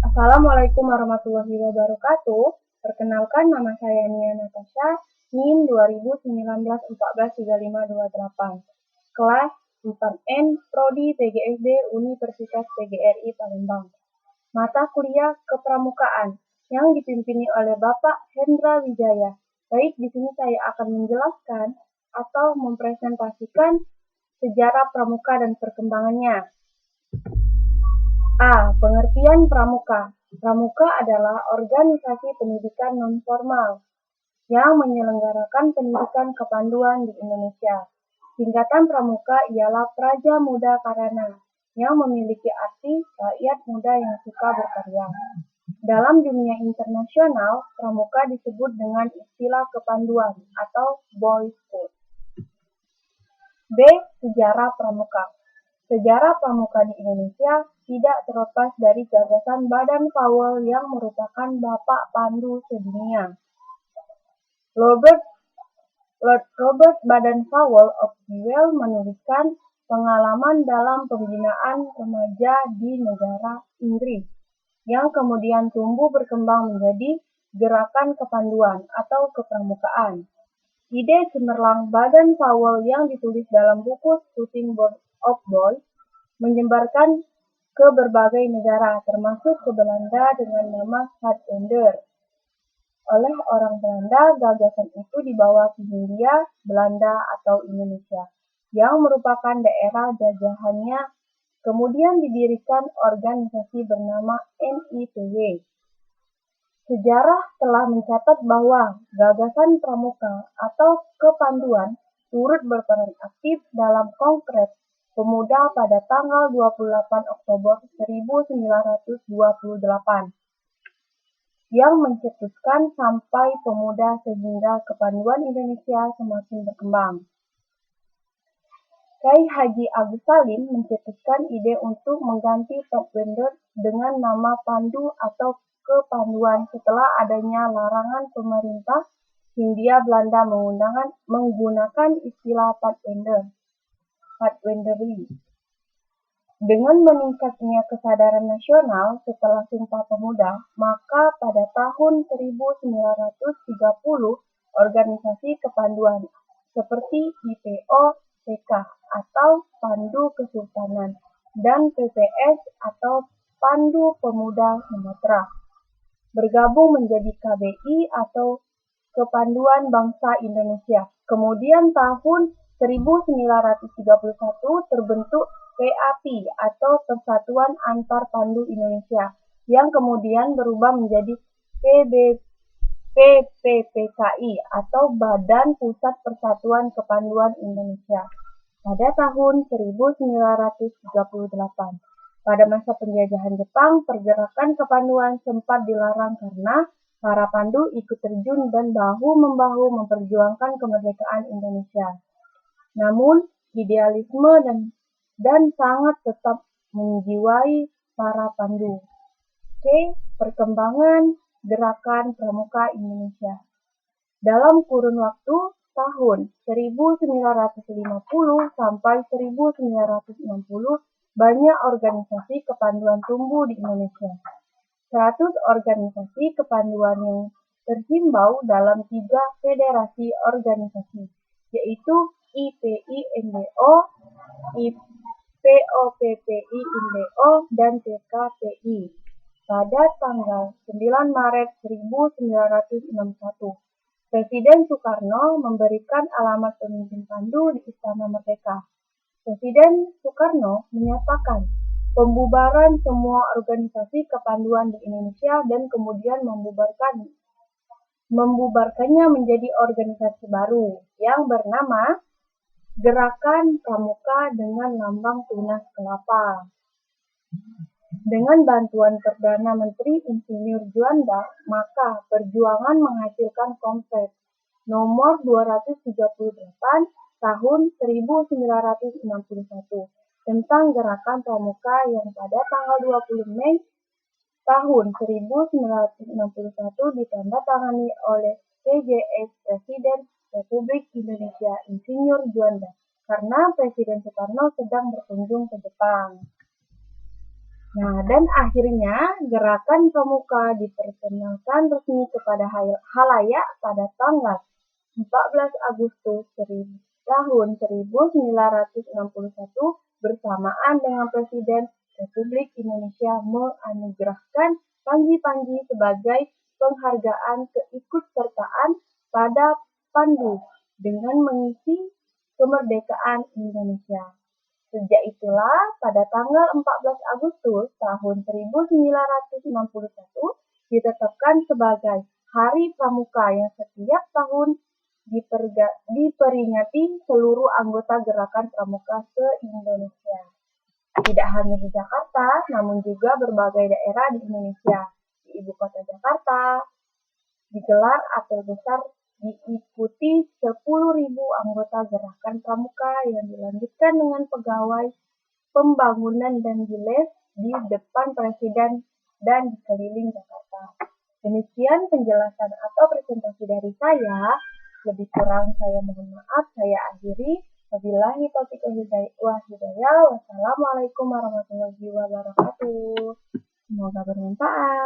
Assalamualaikum warahmatullahi wabarakatuh. Perkenalkan, nama saya Nia Natasha, NIM 2019-14-3528, kelas 4N, Prodi PGSD Universitas PGRI Palembang. Mata kuliah Kepramukaan yang dipimpini oleh Bapak Hendra Wijaya. Baik, di sini saya akan menjelaskan atau mempresentasikan sejarah pramuka dan perkembangannya. A. Pengertian pramuka. Pramuka adalah organisasi pendidikan non-formal yang menyelenggarakan pendidikan kepanduan di Indonesia. Singkatan pramuka ialah Praja Muda Karana, yang memiliki arti rakyat muda yang suka berkarya. Dalam dunia internasional, pramuka disebut dengan istilah kepanduan atau boys' school. B. Sejarah pramuka. Sejarah pramuka di Indonesia tidak terlepas dari gagasan Baden Powell yang merupakan bapak pandu sedunia. Lord Robert Baden-Powell of Jewell menuliskan pengalaman dalam pembinaan remaja di negara Inggris, yang kemudian tumbuh berkembang menjadi gerakan kepanduan atau kepramukaan. Ide cemerlang Baden-Powell yang ditulis dalam buku Scouting of Boys menyebarkan ke berbagai negara, termasuk ke Belanda dengan nama Hadwender. Oleh orang Belanda, gagasan itu dibawa ke Hindia, Belanda, atau Indonesia, yang merupakan daerah jajahannya. Kemudian didirikan organisasi bernama NIPW. Sejarah telah mencatat bahwa gagasan pramuka atau kepanduan turut berperan aktif dalam Kongres Pemuda pada tanggal 28 Oktober 1928 yang mencetuskan Sampai Pemuda sehingga kepanduan Indonesia semakin berkembang. Kyai Haji Agus Salim mencetuskan ide untuk mengganti Hadwender dengan nama Pandu atau kepanduan setelah adanya larangan pemerintah Hindia Belanda menggunakan istilah Hadwenderly. Dengan meningkatnya kesadaran nasional setelah Sumpah Pemuda, maka pada tahun 1930 organisasi kepanduan seperti IPO, PK atau Pandu Kesultanan dan PPS atau Pandu Pemuda Sumatera bergabung menjadi KBI atau Kepanduan Bangsa Indonesia. Kemudian tahun 1931 terbentuk PAP atau Persatuan Antar Pandu Indonesia yang kemudian berubah menjadi PPPKI atau Badan Pusat Persatuan Kepanduan Indonesia pada tahun 1938. Pada masa penjajahan Jepang, pergerakan kepanduan sempat dilarang karena para pandu ikut terjun dan bahu-membahu memperjuangkan kemerdekaan Indonesia. Namun, idealisme dan sangat tetap menjiwai para pandu. C. Perkembangan gerakan pramuka Indonesia. Dalam kurun waktu tahun 1950 sampai 1960, banyak organisasi kepanduan tumbuh di Indonesia. 100 organisasi kepanduan yang terhimbau dalam 3 federasi organisasi, yaitu IPI-NDO, POPPI-NDO, dan PKPI. Pada tanggal 9 Maret 1961, Presiden Soekarno memberikan alamat pemimpin pandu di Istana Merdeka. Presiden Soekarno menyatakan pembubaran semua organisasi kepanduan di Indonesia dan kemudian membubarkannya menjadi organisasi baru yang bernama Gerakan Pramuka dengan lambang tunas kelapa. Dengan bantuan Perdana Menteri Insinyur Juanda, maka perjuangan menghasilkan Kongres nomor 238 tahun 1961 tentang Gerakan Pramuka yang pada tanggal 20 Mei tahun 1961 ditandatangani oleh PJS Presiden Republik Indonesia Insinyur Juanda karena Presiden Soekarno sedang berkunjung ke Jepang. Nah, dan akhirnya gerakan pramuka diperkenalkan resmi kepada halayak pada tanggal 14 Agustus tahun 1961 bersamaan dengan Presiden Republik Indonesia menganugerahkan Panji sebagai penghargaan keikutsertaan pada Pandu dengan mengisi kemerdekaan Indonesia. Sejak itulah, pada tanggal 14 Agustus tahun 1961 ditetapkan sebagai Hari Pramuka yang setiap tahun diperingati seluruh anggota Gerakan Pramuka se-Indonesia. Tidak hanya di Jakarta, namun juga berbagai daerah di Indonesia. Di Ibu Kota Jakarta, digelar apel besar diikuti 10.000 anggota Gerakan Pramuka yang dilanjutkan dengan pegawai pembangunan dan diles di depan Presiden dan di keliling Jakarta. Demikian penjelasan atau presentasi dari saya. Lebih kurang saya mohon maaf, saya akhiri. Wabillahi taufiq wal hidayah. Wassalamualaikum warahmatullahi wabarakatuh. Semoga bermanfaat.